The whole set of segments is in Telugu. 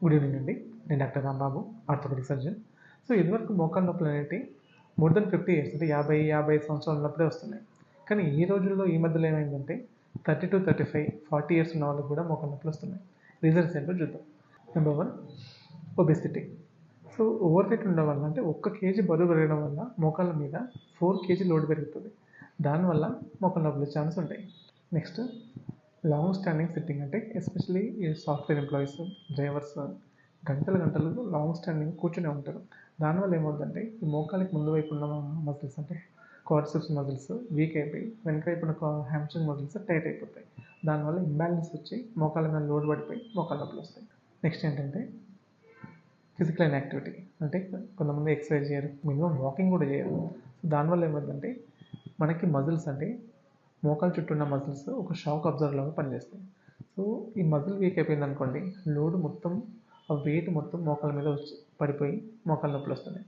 గుడ్ ఈవినింగ్ అండి. నేను doctor Rambabu, orthopaedic surgeon. So ఇదివరకు మోకాళ్ళ నొప్పులు అనేవి మోర్ దెన్ 50 ఇయర్స్ అంటే 55 సంవత్సరాలు ఉన్నప్పుడే వస్తున్నాయి. కానీ ఈ రోజుల్లో ఈ మధ్యలో ఏమైందంటే 30-35, 40 ఇయర్స్ ఉన్న వాళ్ళకి కూడా మోకాళ్ళ నొప్పులు వస్తున్నాయి. రీజన్స్ ఏంటో చూద్దాం. Number 1, obesity. So over weight ఉండడం వల్ల, అంటే 1 కేజీ బరువు పెరగడం వల్ల మోకాళ్ళ మీద 4 కేజీ లోడ్ పెరుగుతుంది. దానివల్ల మోకాళ్ళ నొప్పులు వచ్చే ఛాన్స్ ఉంటాయి. నెక్స్ట్, లాంగ్ స్టాండింగ్ సిట్టింగ్, అంటే ఎస్పెషలీ ఈ సాఫ్ట్వేర్ ఎంప్లాయీస్, డ్రైవర్స్ గంటలు లాంగ్ స్టాండింగ్ కూర్చొని ఉంటారు. దానివల్ల ఏమవుతుందంటే ఈ మోకాలికి ముందు వైపు ఉన్న మజిల్స్, అంటే క్వాడ్రిసెప్స్ మజిల్స్ వీక్ అయిపోయి వెనక వైపు ఉన్న హ్యామ్స్ట్రింగ్ మజిల్స్ టైట్ అయిపోతాయి. దానివల్ల ఇంబ్యాలెన్స్ వచ్చి మోకాళ్ళ మీద లోడ్ పడిపోయి మోకాళ్ళ నొప్పులు వస్తాయి. నెక్స్ట్ ఏంటంటే ఫిజికల్ ఇన్యాక్టివిటీ, అంటే కొంతమంది ఎక్సర్సైజ్ చేయరు, మినిమం వాకింగ్ కూడా చేయరు. దానివల్ల ఏమవుతుందంటే మనకి మజిల్స్, అంటే మోకాలు చుట్టూ ఉన్న మజిల్స్ ఒక షాక్ అబ్జర్వర్ లాగా పనిచేస్తాయి. సో ఈ మజిల్ వీక్ అయిపోయింది అనుకోండి, లోడ్ మొత్తం, ఆ వెయిట్ మొత్తం మోకాల మీద వచ్చి పడిపోయి మోకాళ్ళ నొప్పులు వస్తున్నాయి.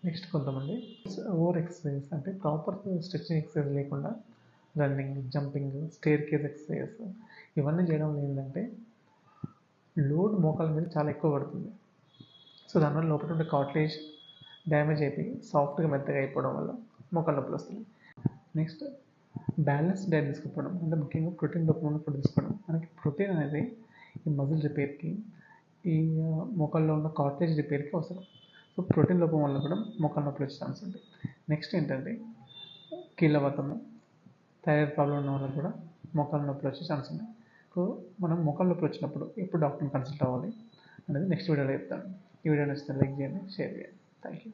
నెక్స్ట్, కొంతమంది ఓవర్ ఎక్సర్సైజ్, అంటే ప్రాపర్ స్ట్రెచింగ్ ఎక్సర్సైజ్ లేకుండా running, jumping, staircase exercise ఇవన్నీ చేయడం వల్ల ఏంటంటే లోడ్ మోకాల మీద చాలా ఎక్కువ పడుతుంది. సో దానివల్ల లోపల ఉండే కార్టిలేజ్ డ్యామేజ్ అయిపోయి సాఫ్ట్గా మెత్తగా అయిపోవడం వల్ల మోకాళ్ళ నొప్పులు వస్తుంది. నెక్స్ట్, బ్యాలెన్స్ డైట్ తీసుకోవడం, అంటే ముఖ్యంగా ప్రోటీన్ లోపం ఉన్న ఫుడ్ తీసుకోవడం. మనకి ప్రోటీన్ అనేది ఈ మజిల్ రిపేర్కి, ఈ మోకాల్లో ఉన్న కార్టిలేజ్ రిపేర్కి అవసరం. సో ప్రోటీన్ లోపం వల్ల కూడా మోకాళ్ళ నొప్పులు వచ్చే ఛాన్స్ ఉంటాయి. నెక్స్ట్ ఏంటంటే కీళ్ళవాతము, థైరాయిడ్ ప్రాబ్లం ఉన్న వాళ్ళకి కూడా మోకాళ్ళ నొప్పులు వచ్చే ఛాన్స్ ఉన్నాయి. సో మనం మోకాళ్ళ నొప్పులు వచ్చినప్పుడు ఎప్పుడు డాక్టర్ని కన్సల్ట్ అవ్వాలి అనేది నెక్స్ట్ వీడియోలో చెప్తాను. ఈ వీడియో నచ్చితే లైక్ చేయండి, షేర్ చేయండి. Thank you.